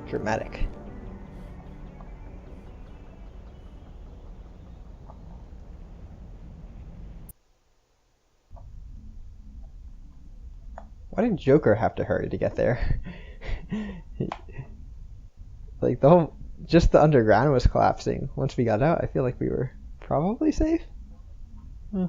Dramatic. Why did Joker have to hurry to get there? Like the whole, just the underground was collapsing. Once we got out, I feel like we were probably safe. Hmm.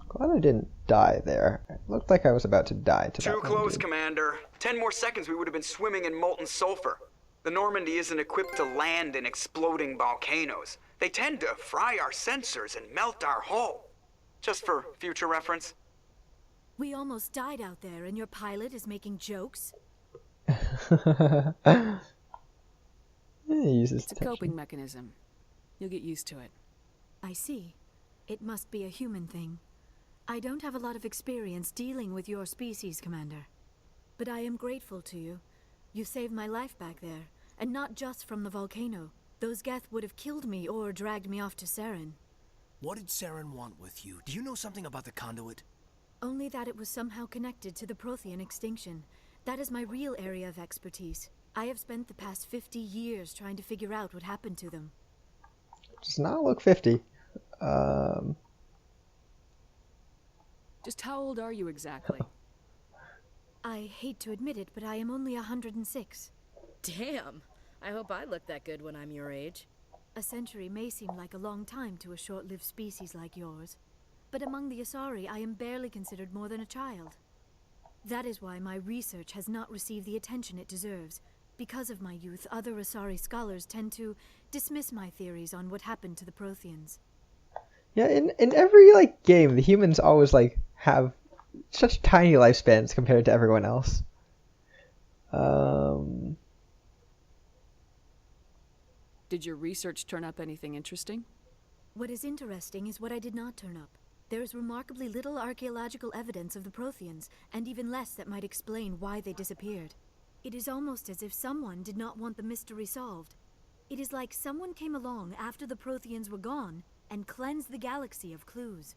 Glad I didn't die there. It looked like I was about to die to Too that one close, dude. Commander. 10 more seconds we would have been swimming in molten sulfur. The Normandy isn't equipped to land in exploding volcanoes. They tend to fry our sensors and melt our hull. Just for future reference. We almost died out there, and your pilot is making jokes? He uses It's a tension. coping mechanism. You'll get used to it. I see. It must be a human thing. I don't have a lot of experience dealing with your species, Commander. But I am grateful to you. You saved my life back there, and not just from the volcano. Those Geth would have killed me or dragged me off to Saren. What did Saren want with you? Do you know something about the conduit? Only that it was somehow connected to the Prothean extinction. That is my real area of expertise. I have spent the past 50 years trying to figure out what happened to them. Does not look 50. Just how old are you exactly? I hate to admit it, but I am only 106. Damn. I hope I look that good when I'm your age. A century may seem like a long time to a short-lived species like yours, but among the Asari, I am barely considered more than a child. That is why my research has not received the attention it deserves. Because of my youth, other Asari scholars tend to dismiss my theories on what happened to the Protheans. Yeah, in every like game, the humans always like have such tiny lifespans compared to everyone else. Did your research turn up anything interesting? What is interesting is what I did not turn up. There is remarkably little archaeological evidence of the Protheans, and even less that might explain why they disappeared. It is almost as if someone did not want the mystery solved. It is like someone came along after the Protheans were gone and cleansed the galaxy of clues.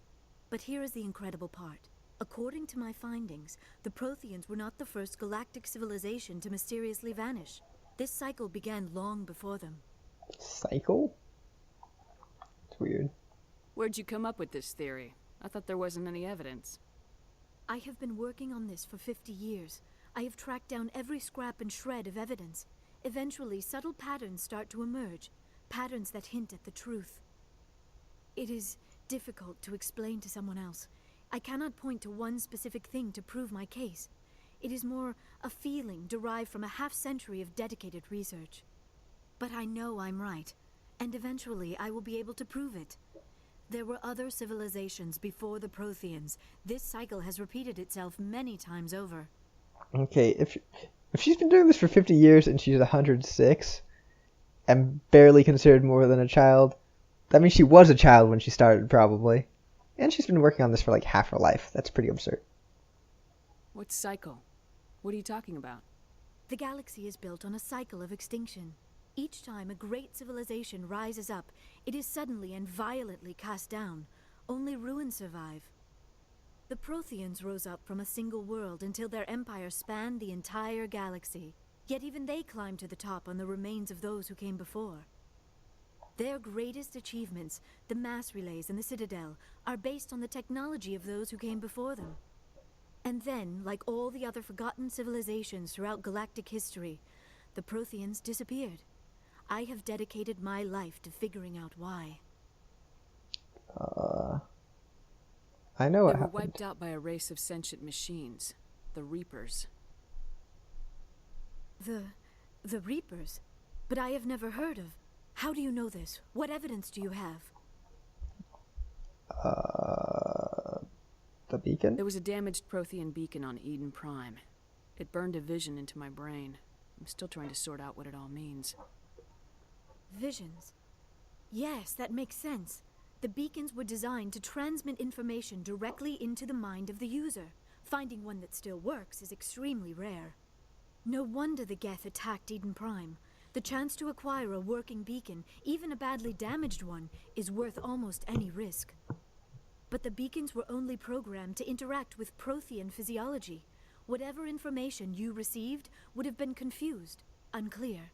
But here is the incredible part. According to my findings, the Protheans were not the first galactic civilization to mysteriously vanish. This cycle began long before them. Cycle? It's weird. Where'd you come up with this theory? I thought there wasn't any evidence. I have been working on this for 50 years. I have tracked down every scrap and shred of evidence. Eventually, subtle patterns start to emerge, patterns that hint at the truth. It is difficult to explain to someone else. I cannot point to one specific thing to prove my case. It is more a feeling derived from a half-century of dedicated research. But I know I'm right, and eventually I will be able to prove it. There were other civilizations before the Protheans. This cycle has repeated itself many times over. Okay, if she's been doing this for 50 years and she's 106 and barely considered more than a child, that means she was a child when she started, probably. And she's been working on this for like half her life. That's pretty absurd. What cycle? What are you talking about? The galaxy is built on a cycle of extinction. Each time a great civilization rises up, it is suddenly and violently cast down. Only ruins survive. The Protheans rose up from a single world until their empire spanned the entire galaxy. Yet even they climbed to the top on the remains of those who came before. Their greatest achievements, the mass relays and the Citadel, are based on the technology of those who came before them. And then, like all the other forgotten civilizations throughout galactic history, the Protheans disappeared. I have dedicated my life to figuring out why. I know what They were happened. wiped out by a race of sentient machines, the Reapers. The Reapers? But I have never heard of. How do you know this? What evidence do you have? The beacon? There was a damaged Prothean beacon on Eden Prime. It burned a vision into my brain. I'm still trying to sort out what it all means. Visions. Yes, that makes sense. The beacons were designed to transmit information directly into the mind of the user. Finding one that still works is extremely rare. No wonder the Geth attacked Eden Prime. The The chance to acquire a working beacon, even a badly damaged one, is worth almost any risk. But the beacons were only programmed to interact with Prothean physiology. Whatever information you received would have been confused, unclear.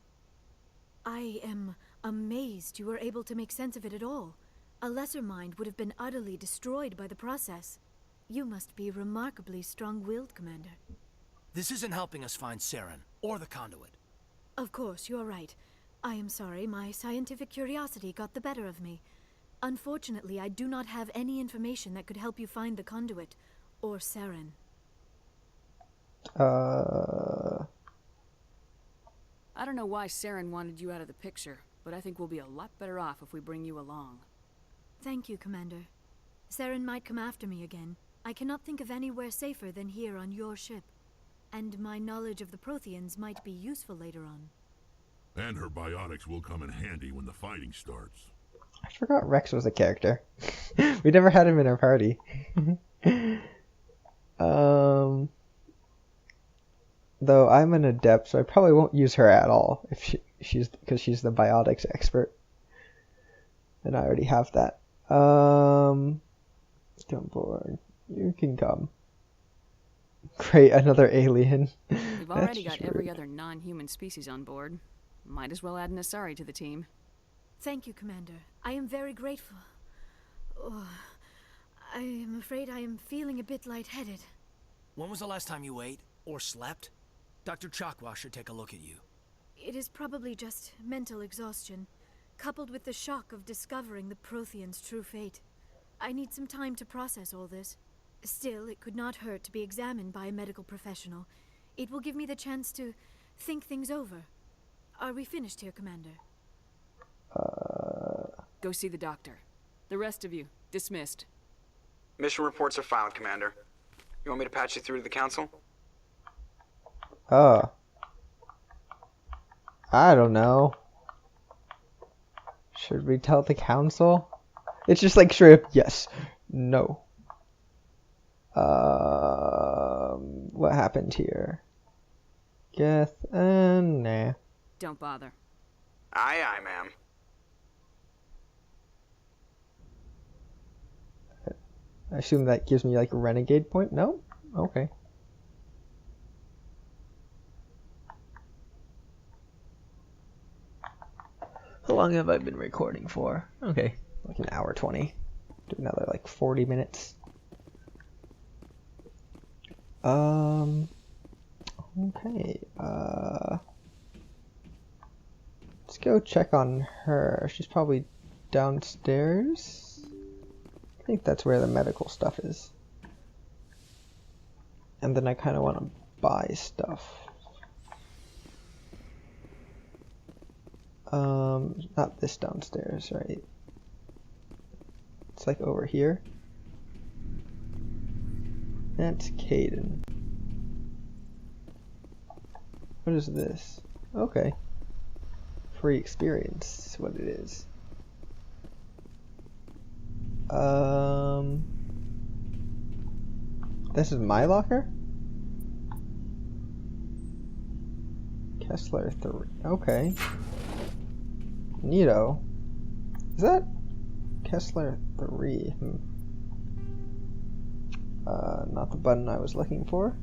I am amazed you were able to make sense of it at all. A lesser mind would have been utterly destroyed by the process. You must be remarkably strong-willed, Commander. This isn't helping us find Saren, or the conduit. Of course, you're right. I am sorry, my scientific curiosity got the better of me. Unfortunately, I do not have any information that could help you find the conduit, or Saren. I don't know why Saren wanted you out of the picture, but I think we'll be a lot better off if we bring you along. Thank you, Commander. Saren might come after me again. I cannot think of anywhere safer than here on your ship. And my knowledge of the Protheans might be useful later on. And her biotics will come in handy when the fighting starts. I forgot Rex was a character. We never had him in our party. Though I'm an adept, so I probably won't use her at all if she's because she's the biotics expert. And I already have that. Come board. You can come. Great, another alien. We've already got every other non-human species on board. Might as well add an Asari to the team. Thank you, Commander. I am very grateful. Oh, I am afraid I am feeling a bit lightheaded. When was the last time you ate, or slept? Dr. Chakwa should take a look at you. It is probably just mental exhaustion, coupled with the shock of discovering the Protheans' true fate. I need some time to process all this. Still, it could not hurt to be examined by a medical professional. It will give me the chance to think things over. Are we finished here, Commander? Go see the doctor. The rest of you, dismissed. Mission reports are filed, Commander. You want me to patch you through to the Council? I don't know. Should we tell the Council? It's just like straight up, yes, no. What happened here? Geth, nah. Don't bother. Aye, aye, ma'am. I assume that gives me like a renegade point? No? Okay. How long have I been recording for? Okay, like an hour 20. Do another like 40 minutes. Okay, let's go check on her. She's probably downstairs. I think that's where the medical stuff is. And then I kind of want to buy stuff. Not this downstairs, right? It's like over here. That's Caden. What is this? Okay. Free experience is what it is. This is my locker? Kessler 3. Okay. Neato. Is that Kessler 3? Not the button I was looking for.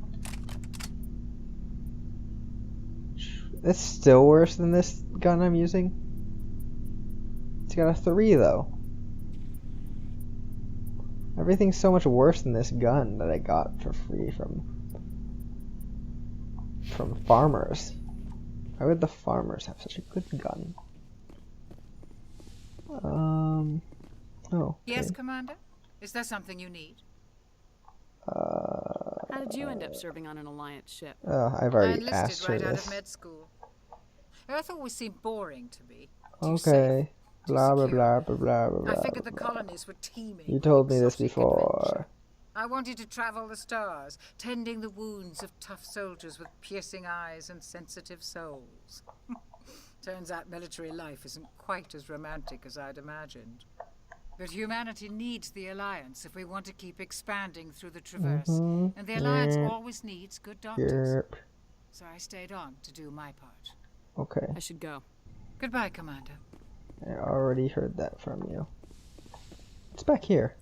It's still worse than this gun I'm using. It's got a 3 though. Everything's so much worse than this gun that I got for free from farmers. Why would the farmers have such a good gun? Oh. Okay. Yes, Commander? Is there something you need? How did you end up serving on an Alliance ship? I've I already asked enlisted her right out this. of med school. Earth always seemed boring to me. Okay. Too Blah blah secure. blah blah blah blah. I figured the blah. colonies were teeming. You with told me this exotic before. adventure. I wanted to travel the stars, tending the wounds of tough soldiers with piercing eyes and sensitive souls. Turns out military life isn't quite as romantic as I'd imagined. But humanity needs the Alliance if we want to keep expanding through the Traverse. And the Alliance always needs good doctors. Yep. So I stayed on to do my part. Okay. I should go. Goodbye, Commander. I already heard that from you. It's back here.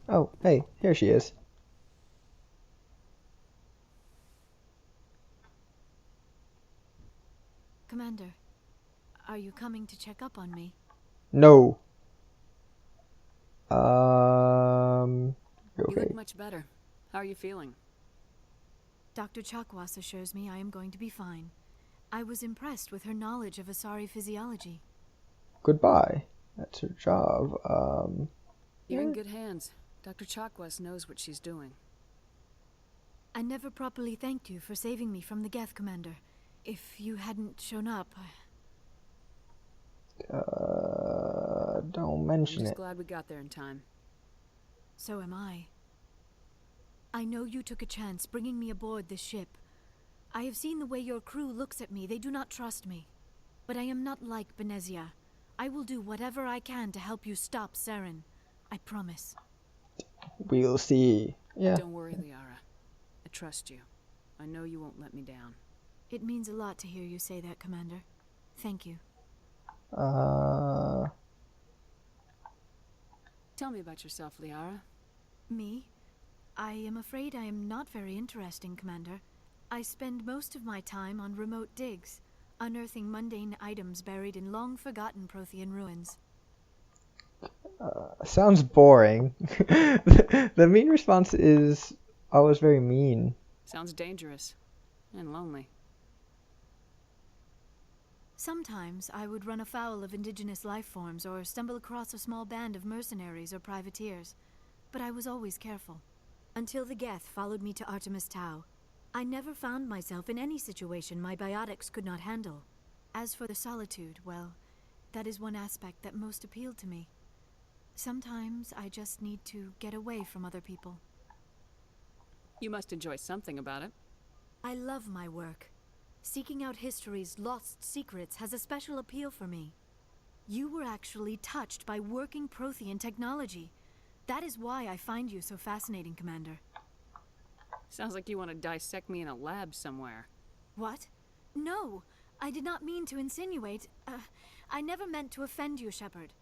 Oh, hey, here she is. Commander, are you coming to check up on me? No. You Okay. look much better. How are you feeling? Dr. Chakwas assures me I am going to be fine. I was impressed with her knowledge of Asari physiology. Goodbye. That's her job. You're in good hands. Dr. Chakwas knows what she's doing. I never properly thanked you for saving me from the Geth, Commander. If you hadn't shown up, Don't I'm mention just it. glad we got there in time. so am I. I know you took a chance bringing me aboard this ship. I have seen the way your crew looks at me. They do not trust me. But I am not like Benezia. I will do whatever I can to help you stop Saren. I promise. We'll see. Yeah. Don't worry, Liara. I trust you. I know you won't let me down. It means a lot to hear you say that, Commander. Thank you. Tell me about yourself, Liara. Me? I am afraid I am not very interesting, Commander. I spend most of my time on remote digs, unearthing mundane items buried in long-forgotten Prothean ruins. Sounds boring. The mean response is always very mean. Sounds dangerous. And lonely. Sometimes I would run afoul of indigenous life forms or stumble across a small band of mercenaries or privateers, but I was always careful. Until the Geth followed me to Artemis Tau, I never found myself in any situation my biotics could not handle. As for the solitude, well, that is one aspect that most appealed to me. Sometimes I just need to get away from other people. You must enjoy something about it. I love my work. Seeking out history's lost secrets has a special appeal for me. You were actually touched by working Prothean technology. That is why I find you so fascinating, Commander. Sounds like you want to dissect me in a lab somewhere. What? No, I did not mean to insinuate. I never meant to offend you, Shepard.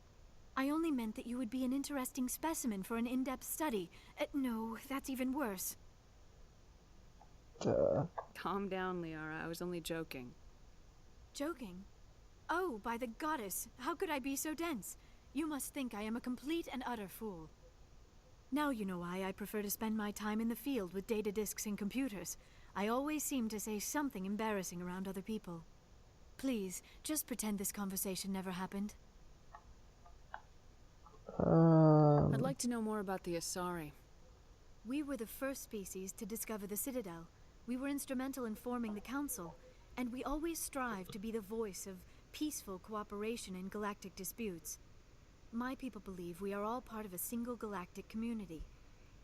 I only meant that you would be an interesting specimen for an in-depth study. No, that's even worse. Calm down, Liara. I was only joking. Joking? Oh, by the goddess, how could I be so dense? You must think I am a complete and utter fool. Now you know why I prefer to spend my time in the field with data disks and computers. I always seem to say something embarrassing around other people. Please, just pretend this conversation never happened. I'd like to know more about the Asari. We were the first species to discover the Citadel. We were instrumental in forming the Council, and we always strive to be the voice of peaceful cooperation in galactic disputes. My people believe we are all part of a single galactic community.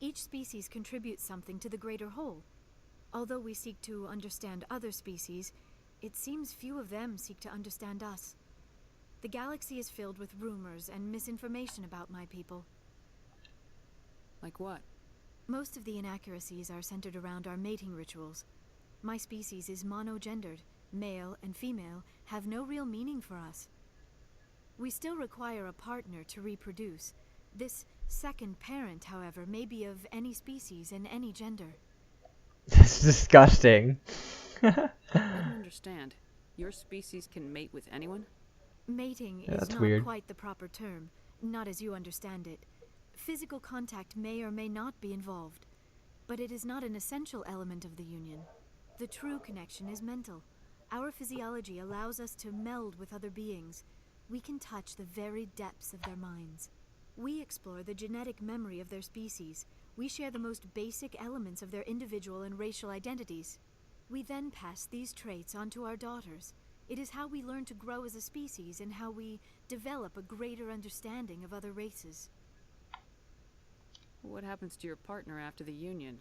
Each species contributes something to the greater whole. Although we seek to understand other species, it seems few of them seek to understand us. The galaxy is filled with rumors and misinformation about my people. Like what? Most of the inaccuracies are centered around our mating rituals. My species is monogendered. Male and female have no real meaning for us. We still require a partner to reproduce. This second parent, however, may be of any species and any gender. That's disgusting. I don't understand. Your species can mate with anyone? Mating Yeah, is that's not weird. quite the proper term, not as you understand it. Physical contact may or may not be involved, but it is not an essential element of the union. The true connection is mental. Our physiology allows us to meld with other beings. We can touch the very depths of their minds. We explore the genetic memory of their species. We share the most basic elements of their individual and racial identities. We then pass these traits on to our daughters. It is how we learn to grow as a species and how we develop a greater understanding of other races. What happens to your partner after the union?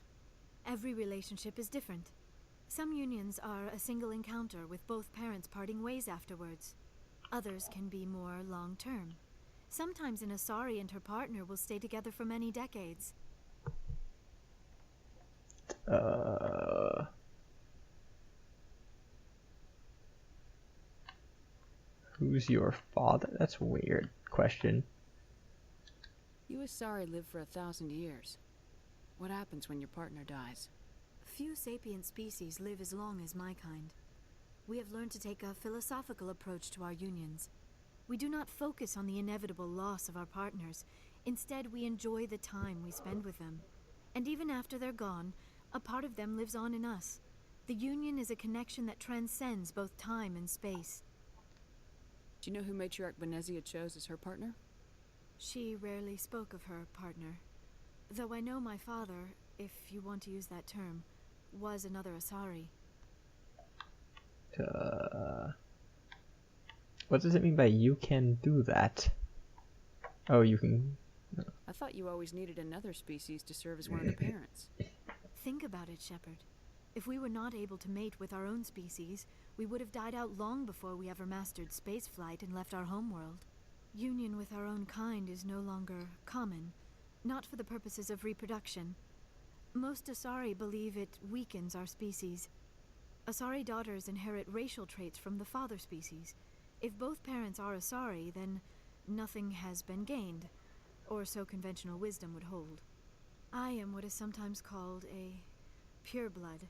Every relationship is different. Some unions are a single encounter with both parents parting ways afterwards. Others can be more long-term. Sometimes an Asari and her partner will stay together for many decades. Who's your father? That's a weird question. You Asari live for 1,000 years. What happens when your partner dies? Few sapient species live as long as my kind. We have learned to take a philosophical approach to our unions. We do not focus on the inevitable loss of our partners. Instead, we enjoy the time we spend with them. And even after they're gone, a part of them lives on in us. The union is a connection that transcends both time and space. Do you know who Matriarch Benezia chose as her partner? She rarely spoke of her partner. Though I know my father, if you want to use that term, was another Asari. What does it mean by you can do that? Oh, you can... I thought you always needed another species to serve as one of the parents. Think about it, Shepard. If we were not able to mate with our own species, we would have died out long before we ever mastered spaceflight and left our homeworld. Union with our own kind is no longer common, not for the purposes of reproduction. Most Asari believe it weakens our species. Asari daughters inherit racial traits from the father species. If both parents are Asari, then nothing has been gained, or so conventional wisdom would hold. I am what is sometimes called a pureblood.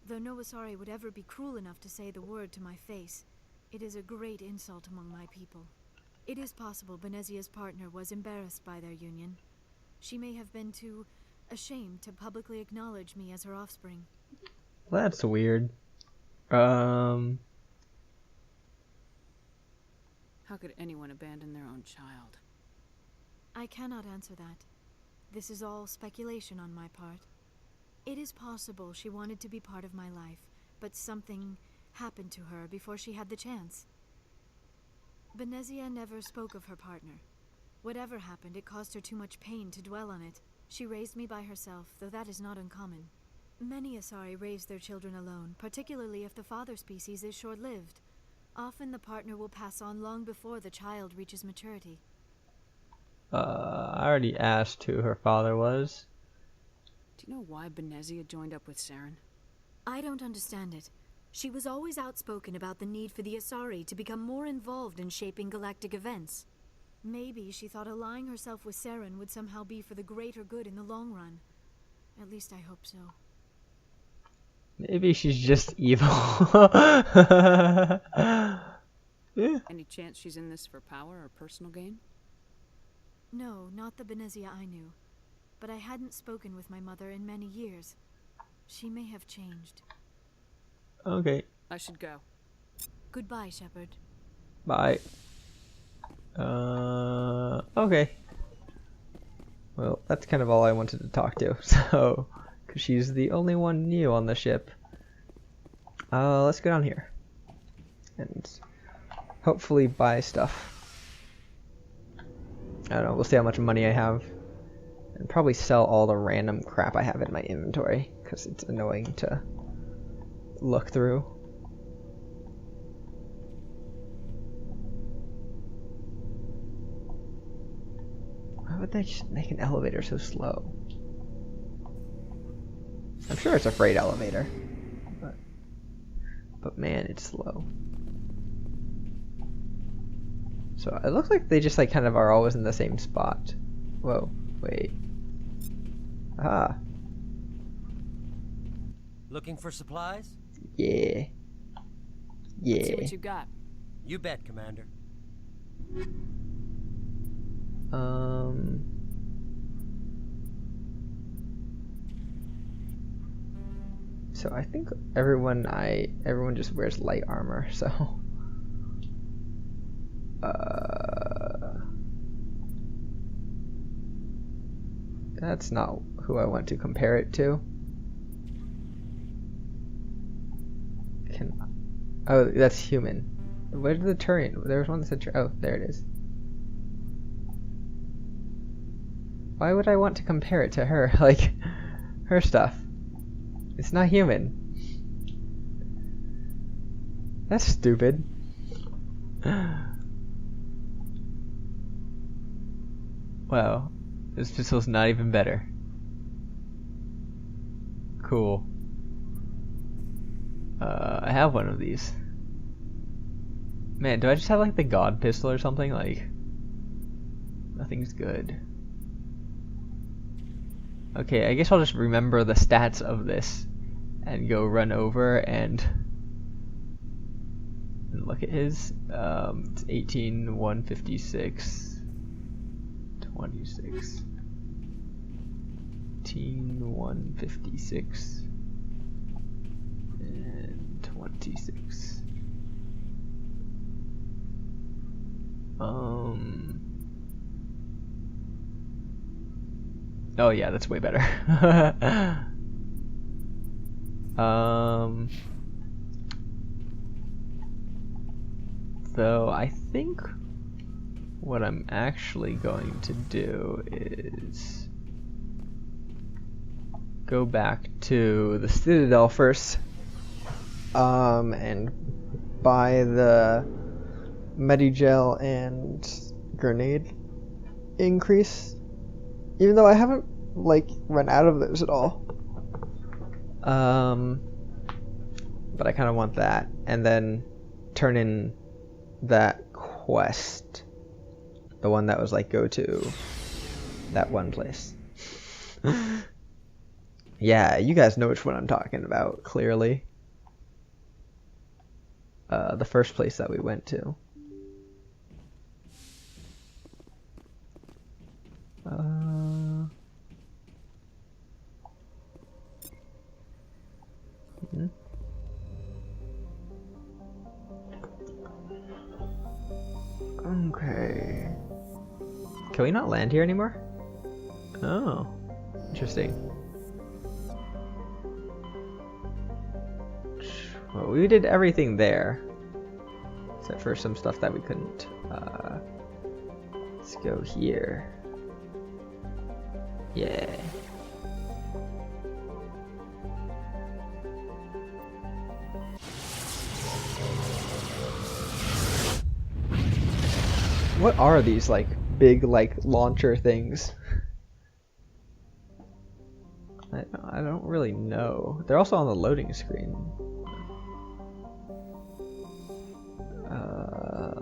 Though no Asari would ever be cruel enough to say the word to my face, it is a great insult among my people. It is possible Benezia's partner was embarrassed by their union. She may have been too ashamed to publicly acknowledge me as her offspring. That's weird. How could anyone abandon their own child? I cannot answer that. This is all speculation on my part. It is possible she wanted to be part of my life, but something happened to her before she had the chance. Benezia never spoke of her partner. Whatever happened, it caused her too much pain to dwell on it. She raised me by herself, though that is not uncommon. Many Asari raise their children alone, particularly if the father species is short-lived. Often the partner will pass on long before the child reaches maturity. I already asked who her father was. Do you know why Benezia joined up with Saren? I don't understand it. She was always outspoken about the need for the Asari to become more involved in shaping galactic events. Maybe she thought allying herself with Saren would somehow be for the greater good in the long run. At least I hope so. Maybe she's just evil. Yeah. Any chance she's in this for power or personal gain? No, not the Benezia I knew. But I hadn't spoken with my mother in many years. She may have changed. Okay. I should go. Goodbye, Shepard. Bye. Okay. Well, that's kind of all I wanted to talk to. So, because she's the only one new on the ship. Let's go down here. And hopefully buy stuff. I don't know, we'll see how much money I have. And probably sell all the random crap I have in my inventory, because it's annoying to look through. Why would they just make an elevator so slow? I'm sure it's a freight elevator. But man, it's slow. So it looks like they just like kind of are always in the same spot. Whoa, wait. Ah. Looking for supplies? Yeah. Let's see Yeah. what you got. You bet, Commander. So I think everyone just wears light armor, so that's not who I want to compare it to. Oh, that's human. Where did the Turian? There was one that said oh, there it is. Why would I want to compare it to her? Like, her stuff. It's not human. That's stupid. Wow. This pistol's not even better. Cool. I have one of these. Man, do I just have like the God pistol or something? Like, nothing's good. Okay, I guess I'll just remember the stats of this and go run over and look at his. It's 18, 156, 26. 18, 156, and 26. Oh yeah, that's way better. So I think what I'm actually going to do is go back to the Citadel first, and buy the Medigel and grenade increase, even though I haven't like run out of those at all. But I kind of want that, and then turn in that quest, the one that was like go to that one place. Yeah, you guys know which one I'm talking about, clearly. The first place that we went to. Okay. Can we not land here anymore? Oh, interesting. Well, we did everything there, except for some stuff that we couldn't. Let's go here. Yeah. What are these like big like launcher things? I don't really know. They're also on the loading screen.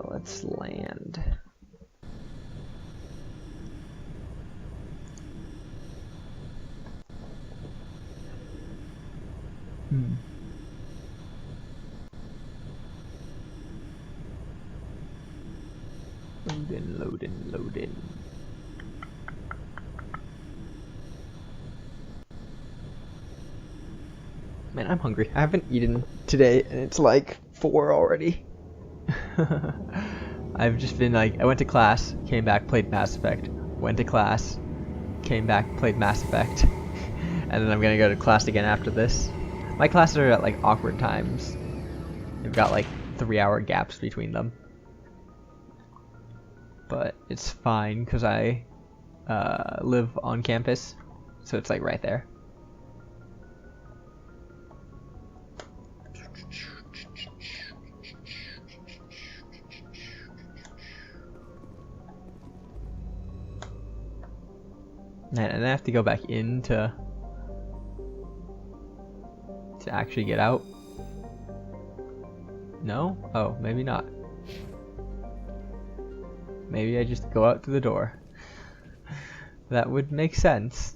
Let's land. Loading. Man, I'm hungry. I haven't eaten today, and it's like 4 already. I've just been like, I went to class, came back, played Mass Effect, went to class, came back, played Mass Effect, and then I'm gonna go to class again after this. My classes are at like awkward times. They've got like 3-hour gaps between them. But it's fine because I live on campus, so it's like right there. And I have to go back in to actually get out. No? Oh, maybe not. Maybe I just go out to the door. That would make sense.